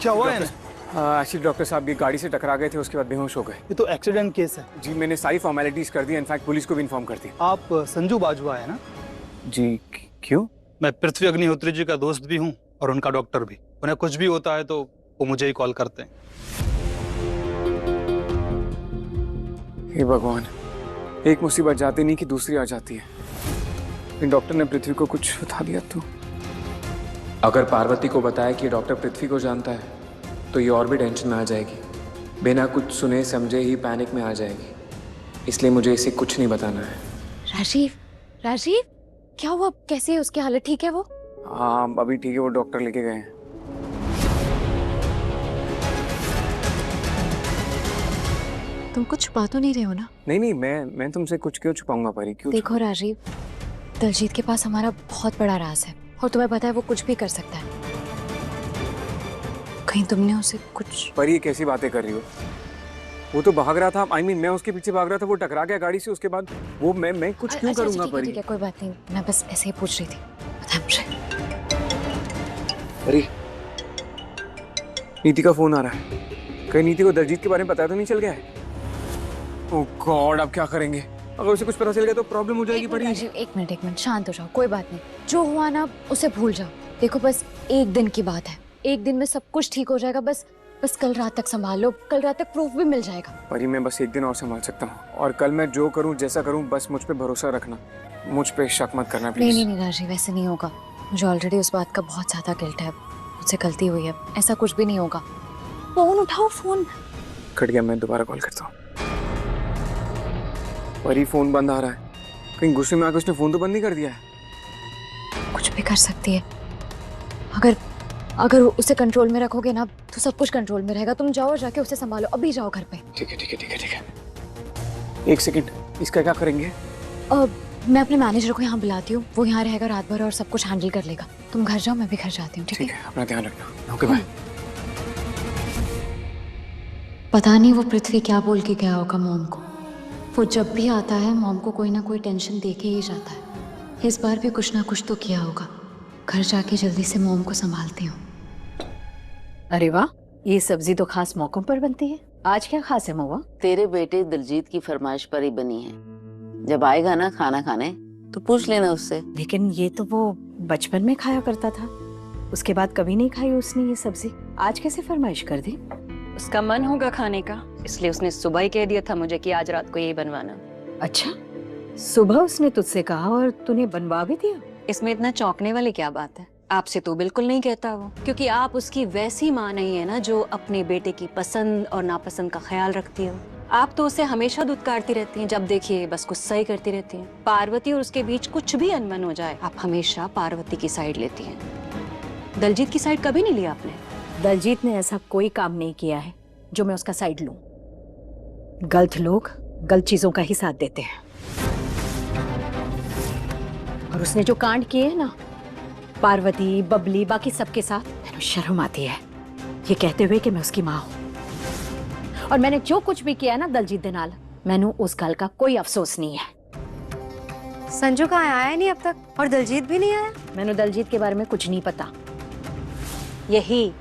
क्या हुआ है? एक्चुअली डॉक्टर साहब ये गाड़ी से टकरा गए थे, उसके बाद बेहोश हो गए। ये तो एक्सीडेंट केस है। जी मैंने सारी फॉर्मेलिटीज कर दी, इनफैक्ट पुलिस को भी इन्फॉर्म कर दी। आप संजू बाजवा है ना? जी क्यों? मैं पृथ्वी अग्निहोत्री जी का दोस्त भी हूँ और उनका डॉक्टर भी। उन्हें कुछ भी होता है तो वो मुझे ही कॉल करते हैं। हे भगवान, एक मुसीबत जाती नहीं कि दूसरी आ जाती है। इन डॉक्टर ने पृथ्वी को कुछ बता दिया तो? अगर पार्वती को बताया कि डॉक्टर पृथ्वी को जानता है तो ये और भी टेंशन में आ जाएगी। बिना कुछ सुने समझे ही पैनिक में आ जाएगी। इसलिए मुझे इसे कुछ नहीं बताना है। राजीव, राजीव क्या हुआ? कैसे है उसकी हालत? ठीक है वो? हाँ अभी ठीक है, वो डॉक्टर लेके गए हैं। तुम कुछ छुपा तो नहीं रहे हो ना? नहीं नहीं, मैं तुमसे कुछ क्यों छुपाऊंगा परी? क्यों? देखो राजीव, दलजीत के पास हमारा बहुत बड़ा राज है और तुम्हें पता है वो कुछ भी कर सकता है। कहीं तुमने उसे कुछ... परी कैसी बातें कर रही हो? वो तो भाग रहा था, मैं उसके पीछे भाग रहा था, वो टकरा गया गाड़ी से, उसके बाद वो मैं कुछ क्यों करूंगा परी? ठीक है कोई बात नहीं, मैं बस ऐसे ही पूछ रही थी। पता है मुझे। परी, नीति का फोन आ रहा है। कहीं नीति को दलजीत के बारे में पता तो नहीं चल गया है? ओह गॉड, अब क्या करेंगे? अगर उसे कुछ पता चल गया तो प्रॉब्लम हो जाएगी परी। राजीव एक मिनट शांत हो जाओ, कोई बात नहीं। जो हुआ ना उसे भूल जाओ। देखो बस एक दिन की बात है, एक दिन में सब कुछ ठीक हो जाएगा। बस कल रात तक संभाल लो, कल रात तक प्रूफ भी मिल जाएगा। परी मैं बस एक दिन और संभाल सकता हूँ, और कल मैं जो करूँ जैसा करूँ बस मुझ पे भरोसा रखना, मुझ पे शक मत करना प्लीज। नहीं राजीव, ऐसे नहीं होगा। मुझे ऑलरेडी उस बात का बहुत ज्यादा गिल्ट है, मुझसे गलती हुई है, ऐसा कुछ भी नहीं होगा। फोन उठाओ, फोन कट गया, मैं दोबारा कॉल करता हूँ। परी फोन बंद आ रहा है, कहीं गुस्से में आकर उसने फोन तो बंद नहीं कर दिया है? कुछ भी कर सकती है। अगर उसे कंट्रोल में रखोगे ना तो सब कुछ कंट्रोल में रहेगा। तुम जाओ, जाके उसे संभालो, अभी जाओ घर पे। ठीक है। एक सेकंड, इसका क्या करेंगे? मैं अपने मैनेजर को यहाँ बुलाती हूँ, वो यहाँ रहेगा रात भर और सब कुछ हैंडल कर लेगा। तुम घर जाओ, मैं भी घर जाती हूँ। ठीक है, अपना ध्यान रखना। Okay bye. पता नहीं वो पृथ्वी क्या बोल के गया होगा मॉम को। वो जब भी आता है मॉम को कोई ना कोई टेंशन दे के ही जाता है। इस बार भी कुछ ना कुछ तो किया होगा। घर जाके जल्दी से मॉम को संभालती हूँ। अरे वाह, ये सब्जी तो खास मौकों पर बनती है। आज क्या खास है महुआ? तेरे बेटे दिलजीत की फरमाइश पर ही बनी है। जब आएगा ना खाना खाने तो पूछ लेना उससे। लेकिन ये तो वो बचपन में खाया करता था, उसके बाद कभी नहीं खाई उसने ये सब्जी। आज कैसे फरमाइश कर दी? उसका मन होगा खाने का, इसलिए उसने सुबह ही कह दिया था मुझे कि आज रात को यही बनवाना। अच्छा, सुबह उसने तुझसे कहा और तूने बनवा भी दिया? इसमें इतना चौंकने वाली क्या बात है? आपसे तो बिल्कुल नहीं कहता वो, क्योंकि आप उसकी वैसी माँ नहीं है ना जो अपने बेटे की पसंद और नापसंद का ख्याल रखती हो। आप तो उसे हमेशा दुत्कारती रहती हैं, जब देखिए बस कुछ सही करती रहती हैं। पार्वती और उसके बीच कुछ भी अनबन हो जाए, आप हमेशा पार्वती की साइड लेती हैं। दलजीत की साइड कभी नहीं लिया आपने? दलजीत ने ऐसा कोई काम नहीं किया है जो मैं उसका साइड लूं। गलत लोग गलत चीजों का ही साथ देते हैं, और उसने जो कांड किए हैं ना पार्वती, बबली, बाकी सबके साथ, मैंने शर्म आती है ये कहते हुए कि मैं उसकी माँ हूं। और मैंने जो कुछ भी किया है ना दलजीत दे नाल, मैंने उस गल का कोई अफसोस नहीं है। संजू कहाँ आया नहीं अब तक, और दलजीत भी नहीं आया? मैंने दलजीत के बारे में कुछ नहीं पता। यही,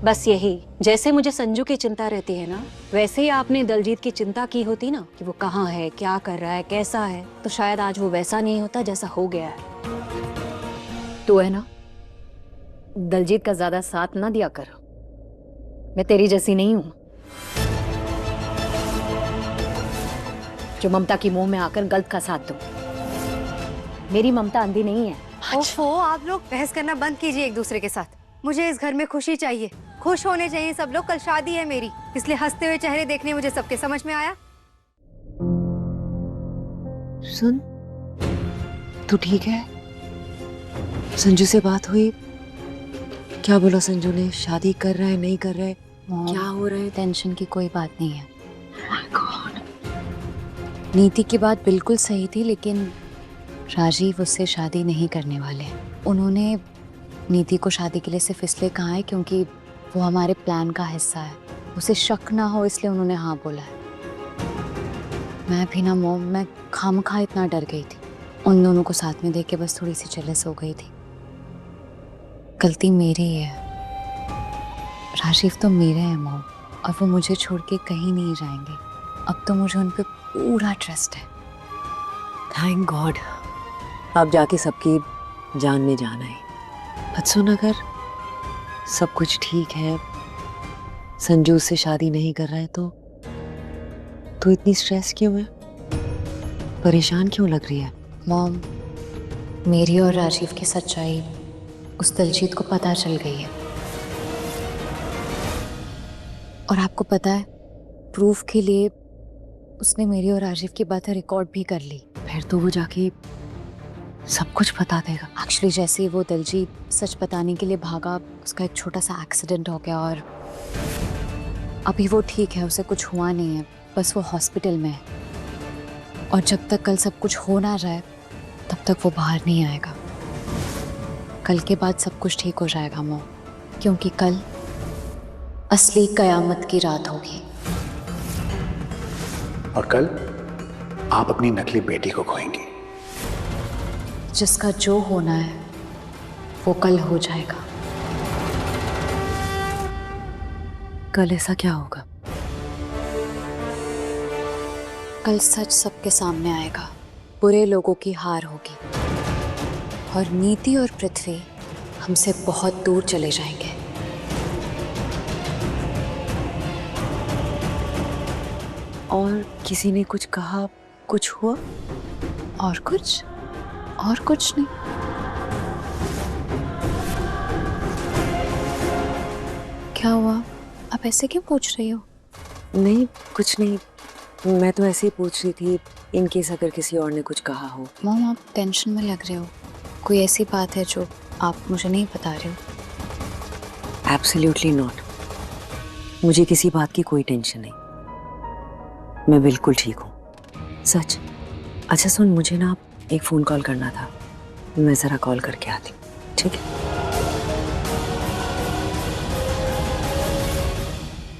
बस यही। जैसे मुझे संजू की चिंता रहती है ना, वैसे ही आपने दलजीत की चिंता की होती ना कि वो कहाँ है, क्या कर रहा है, कैसा है, तो शायद आज वो वैसा नहीं होता जैसा हो गया है। तू है ना, दलजीत का ज्यादा साथ ना दिया कर। मैं तेरी जैसी नहीं हूं जो ममता की मुंह में आकर गलत का साथ दूं। मेरी ममता अंधी नहीं है। ओफो, आप लोग बहस करना बंद कीजिए एक दूसरे के साथ। मुझे इस घर में खुशी चाहिए, खुश होने चाहिए सब लोग। कल शादी है मेरी, इसलिए हंसते हुए चेहरे देखने मुझे सबके समझ में आया। सुन, तू ठीक है? संजू से बात हुई? क्या बोला संजू ने? शादी कर रहा है, नहीं कर रहा है, क्या हो रहा है? टेंशन की कोई बात नहीं है। नीति की बात बिल्कुल सही थी, लेकिन राजीव उससे शादी नहीं करने वाले। उन्होंने नीति को शादी के लिए सिर्फ इसलिए कहा है क्योंकि वो हमारे प्लान का हिस्सा है। उसे शक ना हो इसलिए उन्होंने हाँ बोला है। मैं भी ना मॉम, मैं खामखा इतना डर गई थी। उन दोनों को साथ में देख के बस थोड़ी सी जेलस हो गई थी। गलती मेरी है। राजीव तो मेरे हैं मॉम, और वो मुझे छोड़ के कहीं नहीं जाएंगे। अब तो मुझे उन पे पूरा ट्रस्ट है। थैंक गॉड, अब जाके सबकी जान में जान आई। बट सुन, अगर सब कुछ ठीक है, संजू से शादी नहीं कर रहा है, तो इतनी स्ट्रेस क्यों है? परेशान क्यों लग रही है? मॉम, मेरी और राजीव की सच्चाई उस दलजीत को पता चल गई है, और आपको पता है, प्रूफ के लिए उसने मेरी और राजीव की बातें रिकॉर्ड भी कर ली। फिर तो वो जाके सब कुछ बता देगा। एक्चुअली जैसे ही वो दलजीत सच बताने के लिए भागा, उसका एक छोटा सा एक्सीडेंट हो गया, और अभी वो ठीक है, उसे कुछ हुआ नहीं है, बस वो हॉस्पिटल में है। और जब तक कल सब कुछ हो ना जाए तब तक वो बाहर नहीं आएगा। कल के बाद सब कुछ ठीक हो जाएगा मो, क्योंकि कल असली कयामत की रात होगी। और कल आप अपनी नकली बेटी को खोएंगी। जिसका जो होना है वो कल हो जाएगा। कल ऐसा क्या होगा? कल सच सबके सामने आएगा, बुरे लोगों की हार होगी, और नीति और पृथ्वी हमसे बहुत दूर चले जाएंगे। और किसी ने कुछ कहा, कुछ हुआ? और कुछ नहीं। क्या हुआ? आप ऐसे क्यों पूछ रही हो? नहीं, कुछ नहीं। मैं तो ऐसे ही पूछ रही थी, इन केस अगर किसी और ने कुछ कहा हो। मॉम, आप टेंशन में लग रहे हो। कोई ऐसी बात है जो आप मुझे नहीं बता रहे हो? Absolutely not. मुझे किसी बात की कोई टेंशन नहीं, मैं बिल्कुल ठीक हूँ, सच। अच्छा सुन, मुझे ना एक फ़ोन कॉल करना था, मैं ज़रा कॉल करके आती हूँ, ठीक है?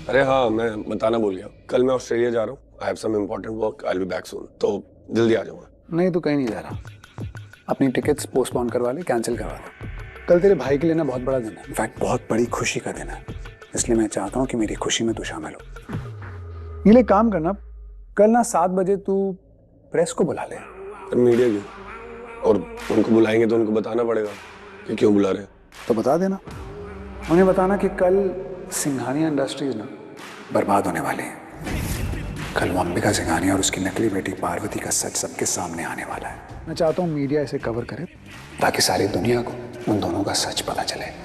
अरे हाँ, मैं बताना भूल गया, कल मैं ऑस्ट्रेलिया जा रहा हूँ। I have some important work, I will be back soon, तो जल्दी आ जाऊँगा। नहीं, तो कहीं नहीं जा रहा। अपनी टिकट्स पोस्टपोन करवा ले, कैंसिल करवा ले। कल तेरे भाई के लिए ना बहुत बड़ा दिन है, इनफैक्ट बहुत बड़ी खुशी का दिन है, इसलिए मैं चाहता हूँ कि मेरी खुशी में तू शामिल हो। ये ले, काम करना, कल ना 7 बजे तू प्रेस को बुला ले। मीडिया क्यों? और उनको बुलाएंगे तो उनको बताना पड़ेगा कि क्यों बुला रहे हैं। तो बता देना, उन्हें बताना कि कल सिंघानिया इंडस्ट्रीज ना बर्बाद होने वाली है। कल वो अंबिका सिंघानिया और उसकी नकली बेटी पार्वती का सच सबके सामने आने वाला है। मैं चाहता हूँ मीडिया इसे कवर करे ताकि सारी दुनिया को उन दोनों का सच पता चले।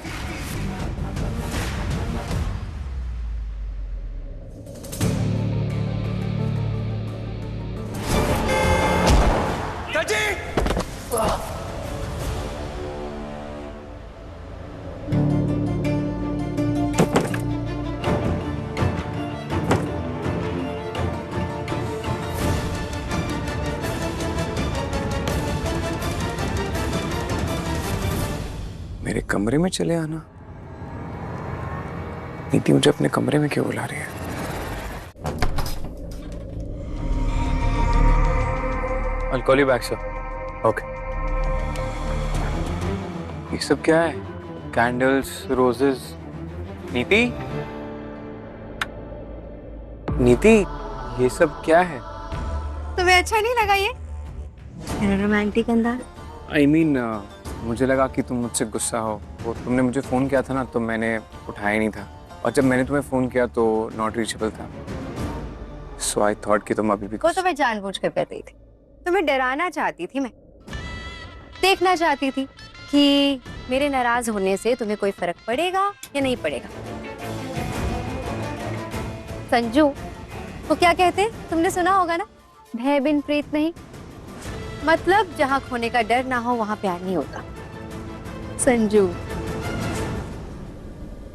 मेरे कमरे में चले आना? नीति मुझे अपने कमरे में क्यों बुला रही है? I'll call you back, sir. Okay. ये सब क्या है? Candles, roses. नीति? नीति, ये सब क्या है? तुम्हें अच्छा नहीं लगा ये? रोमांटिक अंदाज। I mean, मुझे लगा कि तुम मुझसे गुस्सा हो। वो तुमने मुझे फ़ोन किया था ना, तो मैंने उठाया नहीं था, और जब मैंने तुम्हें फ़ोन किया तो नॉट रीचेबल था। सो आई थॉट कि तुम अभी भी वो तो मैं जानबूझ कर कहती थी, तुम्हें डराना चाहती थी। मैं देखना चाहती थी कि मेरे नाराज होने से तुम्हें कोई फर्क पड़ेगा या नहीं पड़ेगा। संजू वो क्या कहते, तुमने सुना होगा ना, भय बिन प्रीत नहीं। मतलब जहाँ खोने का डर ना हो वहां प्यार नहीं होता। संजू,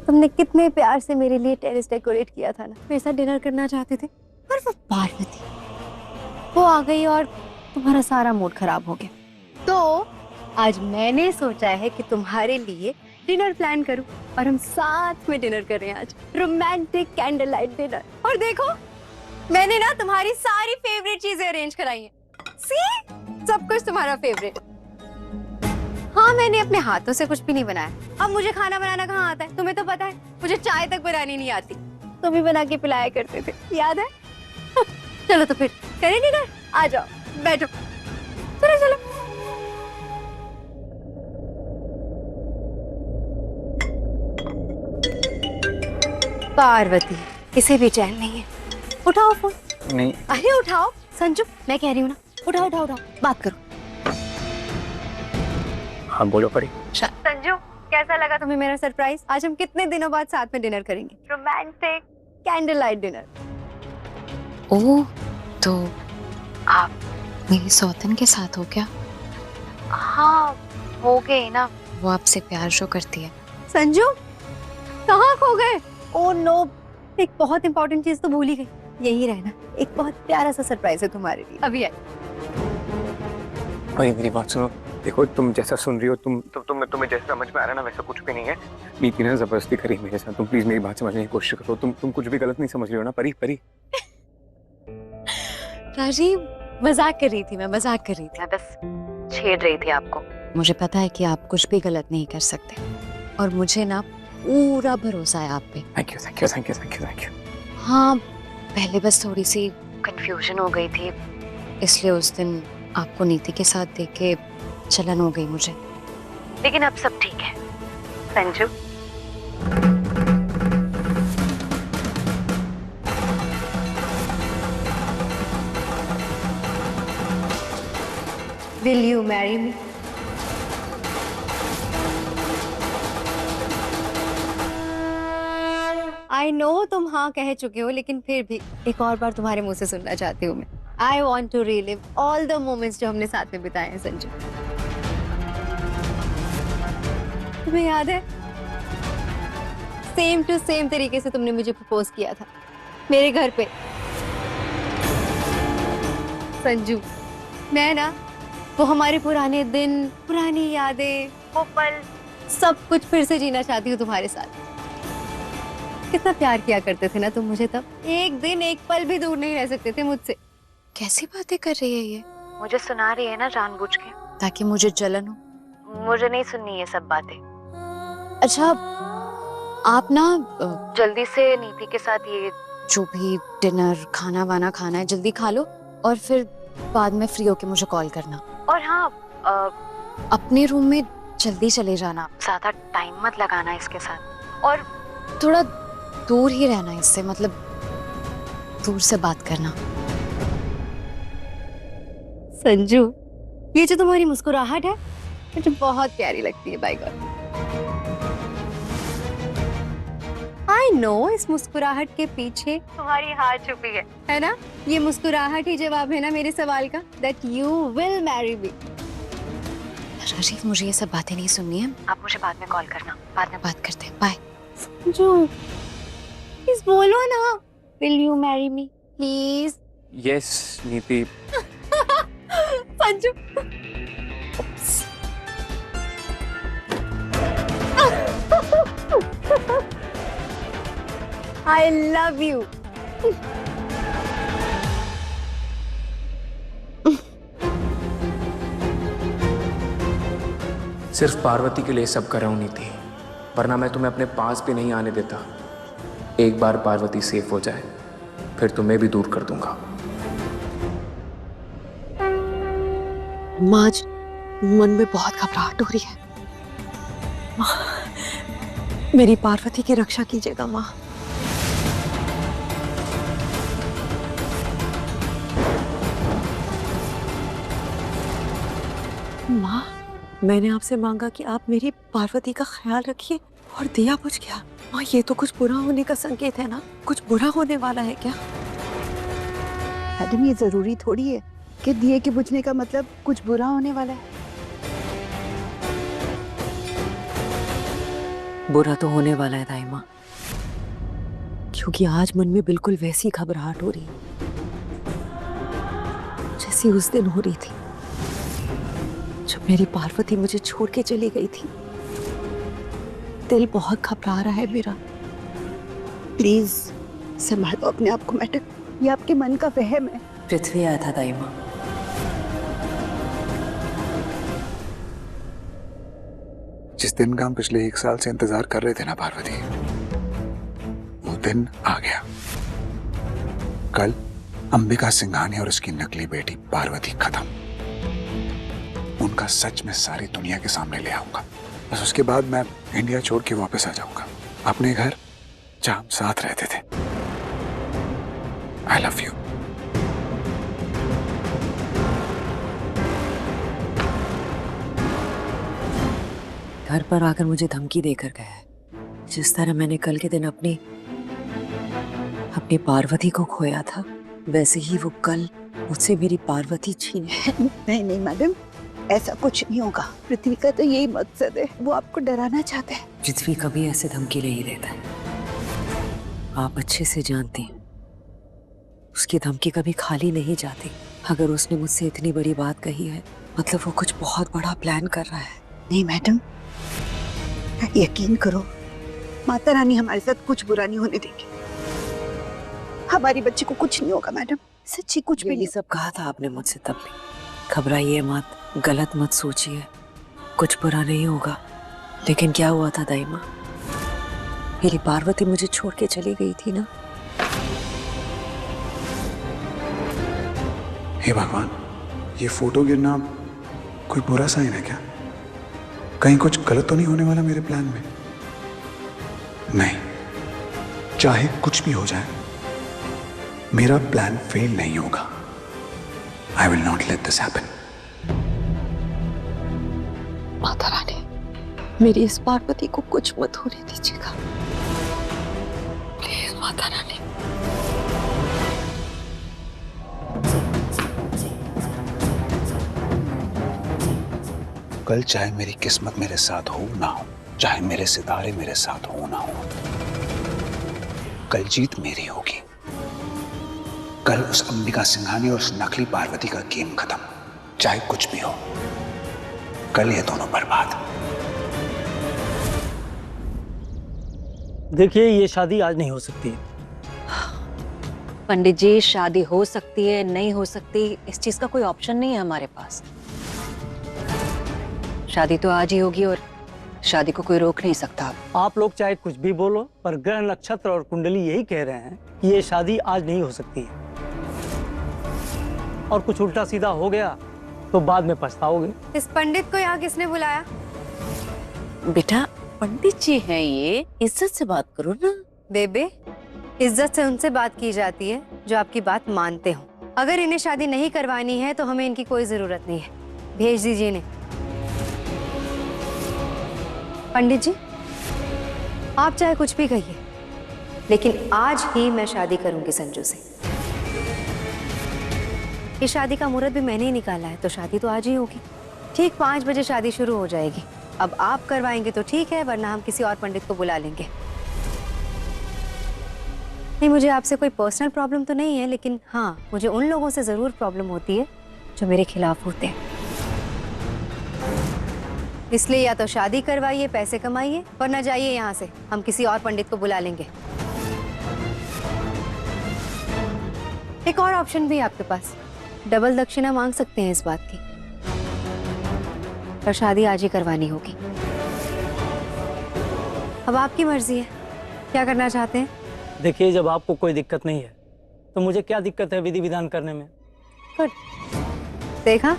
तुमने कितने प्यार से मेरे लिए टेरेस डेकोरेट किया था ना, मेरे साथ डिनर करना चाहते थे, और वो पार्वती वो आ गई और तुम्हारा सारा मूड खराब हो गया। तो आज मैंने सोचा है कि तुम्हारे लिए डिनर प्लान करूं, और हम साथ में डिनर कर रहे हैं आज, रोमांटिक कैंडल लाइट डिनर। और देखो, मैंने ना तुम्हारी सारी फेवरेट चीजें अरेंज कराई हैं। सी, सब कुछ तुम्हारा फेवरेट। हाँ हाँ, मैंने अपने हाथों से कुछ भी नहीं बनाया। अब मुझे खाना बनाना कहाँ आता है? तुम्हें तो पता है मुझे चाय तक बनानी नहीं आती। तुम ही बना के पिलाया करते थे, याद है? चलो तो फिर करें डिनर, आ जाओ, बैठो, चलो चलो। पार्वती, इसे भी चैन नहीं है। उठाओ फोन। नहीं। अरे उठाओ संजू, मैं कह रही हूँ ना, उठाओ उठाओ उठाओ, बात करो। हाँ बोलो परी। संजू, कैसा लगा तुम्हें मेरा सरप्राइज? आज हम कितने दिनों बाद साथ में डिनर करेंगे, रोमांटिक कैंडल लाइट डिनर। ओह, तो आप मेरी सौतन के साथ हो क्या? हाँ, हो गए ना। वो आपसे प्यार शो करती है। संजू, कहाँ खो गए? ओह नो, एक बहुत इंपॉर्टेंट चीज तो भूल ही गई। यही रहना, एक बहुत प्यारा सा सरप्राइज है तुम्हारे लिए, अभी आए। भाई मेरी बात सुनो, देखो तुम जैसा सुन रही हो, तुम्हें जैसा समझ में आ रहा है ना, वैसा कुछ भी नहीं है। नीति ने जबरदस्ती करी मेरे साथ, तुम प्लीज मेरी बात समझने की कोशिश करो। तुम कुछ भी गलत नहीं समझ रही हो ना परी? परी राजीव, मजाक कर रही थी, मैं मजाक कर रही थी, मैं बस छेड़ रही थी आपको। मुझे पता है कि आप कुछ भी गलत नहीं कर सकते और मुझे ना पूरा भरोसा है आप पे। Thank you thank you thank you thank you thank you. हाँ, पहले बस थोड़ी सी कंफ्यूजन हो गई थी, इसलिए उस दिन आपको नीति के साथ देख के चलन हो गई मुझे, लेकिन अब सब ठीक है। Sanju, Will you marry me? I know तुम हाँ कह चुके हो, लेकिन फिर भी एक और बार तुम्हारे मुंह से सुनना चाहती हूँ मैं। I want to relive all the moments जो हमने साथ में बिताए हैं संजू। तुम्हें याद है? सेम टू सेम तरीके से तुमने मुझे प्रपोज किया था मेरे घर पे। संजू, मैं ना वो हमारे पुराने दिन, पुरानी यादें, वो पल, सब कुछ फिर से जीना चाहती हूँ तुम्हारे साथ। कितना प्यार किया करते थे ना तुम मुझे तब। एक दिन एक पल भी दूर नहीं रह सकते थे मुझसे। कैसी बातें कर रही है ये? मुझे सुना रही है ना जानबूझ के, ताकि मुझे जलन हो। मुझे नहीं सुननी ये सब बातें। अच्छा, आप ना जल्दी से नीति के साथ ये जो भी डिनर, खाना वाना खाना है जल्दी खा लो और फिर बाद में फ्री होके मुझे कॉल करना। और हाँ, अपने रूम में जल्दी चले जाना, ज्यादा टाइम मत लगाना इसके साथ, और थोड़ा दूर ही रहना इससे, मतलब दूर से बात करना। संजू, ये जो तुम्हारी मुस्कुराहट है मुझे बहुत प्यारी लगती है। बाय गॉड, आई नो इस मुस्कुराहट के पीछे तुम्हारी हार छुपी है ना? ये मुस्कुराहट ही जवाब है ना मेरे सवाल का, that you will marry me। Rajiv, मुझे ये सब बातें नहीं सुननी है, आप मुझे बाद में कॉल करना, बाद में बात करते हैं। बाय। संजू, प्लीज बोलो ना, will you marry me please? Yes नीति। Sanju, I love you। सिर्फ पार्वती के लिए सब कर रहा हूँ नीति, वरना मैं तुम्हें अपने पास भी नहीं आने देता। एक बार पार्वती सेफ हो जाए फिर तुम्हें भी दूर कर दूंगा। माँ, आज मन में बहुत घबराहट हो रही है। माँ, मेरी पार्वती की रक्षा कीजिएगा माँ। माँ, मैंने आपसे मांगा कि आप मेरी पार्वती का ख्याल रखिए और दिया बुझ गया। माँ, ये तो कुछ बुरा होने का संकेत है ना? कुछ बुरा होने वाला है क्या? मैडम, ये जरूरी थोड़ी है कि दिए के बुझने का मतलब कुछ बुरा होने वाला है। बुरा तो होने वाला है दाई माँ, क्योंकि आज मन में बिल्कुल वैसी घबराहट हो रही है जैसी उस दिन हो रही थी जब मेरी पार्वती मुझे छोड़ के चली गई थी। दिल बहुत घबरा रहा है मेरा। प्लीज संभालो अपने आप को मैडम, ये आपके मन का वहम है। पृथ्वी आया था दाई माँ। जिस दिन का हम पिछले 1 साल से इंतजार कर रहे थे ना पार्वती, वो दिन आ गया। कल अंबिका सिंघानिया और उसकी नकली बेटी पार्वती खत्म। उनका सच मैं सारी दुनिया के सामने ले आऊंगा। बस उसके बाद मैं इंडिया छोड़ के वापस आ जाऊंगा अपने घर जहां हम साथ रहते थे। I love you. घर पर आकर मुझे धमकी देकर गया है। जिस तरह मैंने कल के दिन अपनी पार्वती को खोया था, वैसे ही वो कल मुझसे मेरी पार्वती छीन। नहीं नहीं मैडम, ऐसा कुछ नहीं होगा। पृथ्वी का तो यही मकसद है, वो आपको डराना चाहता है। पृथ्वी कभी ऐसे धमकी नहीं देता है। आप अच्छे से जानती हैं, उसकी धमकी कभी खाली नहीं जाती। अगर उसने मुझसे इतनी बड़ी बात कही है, मतलब वो कुछ बहुत बड़ा प्लान कर रहा है। नहीं मैडम, यकीन करो, माता रानी हमारे साथ कुछ बुरा नहीं होने देगी। हमारी बच्ची को कुछ नहीं होगा मैडम, सच्ची कुछ भी नहीं। सब कहा था आपने मुझसे तब भी। घबराइए मत, गलत मत सोचिए, कुछ बुरा नहीं होगा। लेकिन क्या हुआ था दाई माँ, मेरी पार्वती मुझे छोड़ के चली गई थी ना। हे भगवान, ये फोटो गिरना कोई बुरा साइन है क्या? कहीं कुछ गलत तो नहीं होने वाला मेरे प्लान में? नहीं, चाहे कुछ भी हो जाए, मेरा प्लान फेल नहीं होगा। I will not let this happen. Mata Rani, मेरी इस पार्वती को कुछ मत होने दीजिएगा, प्लीज माता रानी। कल चाहे मेरी किस्मत मेरे साथ हो ना हो, चाहे मेरे सितारे मेरे साथ हो ना हो, कल जीत मेरी होगी। कल उस अंबिका सिंघानिया और उस नकली पार्वती का गेम खत्म, चाहे कुछ भी हो। कल ये दोनों बर्बाद। देखिए, ये शादी आज नहीं हो सकती। पंडित जी, शादी हो सकती है, नहीं हो सकती, इस चीज का कोई ऑप्शन नहीं है हमारे पास। शादी तो आज ही होगी और शादी को कोई रोक नहीं सकता। आप लोग चाहे कुछ भी बोलो, पर ग्रह नक्षत्र और कुंडली यही कह रहे हैं कि ये शादी आज नहीं हो सकती है। और कुछ उल्टा सीधा हो गया तो बाद में पछताओगे। इस पंडित को यहाँ किसने बुलाया? बेटा, पंडित जी हैं ये, इज्जत से बात करो ना। बेबे, इज्जत से उनसे बात की जाती है जो आपकी बात मानते हो। अगर इन्हें शादी नहीं करवानी है तो हमें इनकी कोई जरूरत नहीं है, भेज दीजिए इन्हें। पंडित जी, आप चाहे कुछ भी कहिए, लेकिन आज ही मैं शादी करूंगी संजू से। इस शादी का मुहूर्त भी मैंने ही निकाला है, तो शादी तो आज ही होगी। ठीक 5 बजे शादी शुरू हो जाएगी। अब आप करवाएंगे तो ठीक है, वरना हम किसी और पंडित को बुला लेंगे। नहीं, मुझे आपसे कोई पर्सनल प्रॉब्लम तो नहीं है, लेकिन हाँ, मुझे उन लोगों से जरूर प्रॉब्लम होती है जो मेरे खिलाफ होते हैं। इसलिए या तो शादी करवाइए, पैसे कमाइए, वरना जाइए यहाँ से, हम किसी और पंडित को बुला लेंगे। एक और ऑप्शन भी है आपके पास, डबल दक्षिणा मांग सकते हैं इस बात की, पर शादी आज ही करवानी होगी। अब आपकी मर्जी है, क्या करना चाहते हैं? देखिए, जब आपको कोई दिक्कत नहीं है तो मुझे क्या दिक्कत है विधि विधान करने में। गुड, देखा,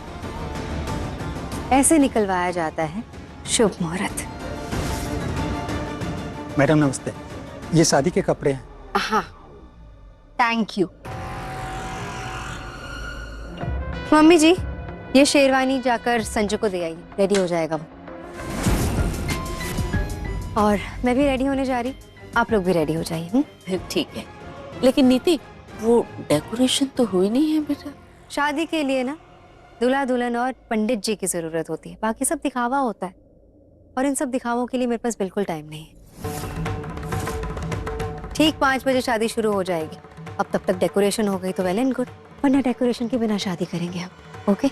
ऐसे निकलवाया जाता है शुभ मुहूर्त। मैडम नमस्ते, ये शादी के कपड़े हैं। हाँ, थैंक यू। मम्मी जी, ये शेरवानी जाकर संजू को दे आइए, रेडी हो जाएगा वो। और मैं भी रेडी होने जा रही, आप लोग भी रेडी हो जाइए। ठीक है, लेकिन नीति, वो डेकोरेशन तो हुई नहीं है बेटा। शादी के लिए ना दूल्हा दुल्हन और पंडित जी की जरूरत होती है, बाकी सब दिखावा होता है, और इन सब दिखावों के लिए मेरे पास बिल्कुल टाइम नहीं है। ठीक 5 बजे शादी शुरू हो जाएगी। अब तब तक डेकोरेशन हो गई तो वेल एंड गुड, वरना डेकोरेशन के बिना शादी करेंगे हम। ओके?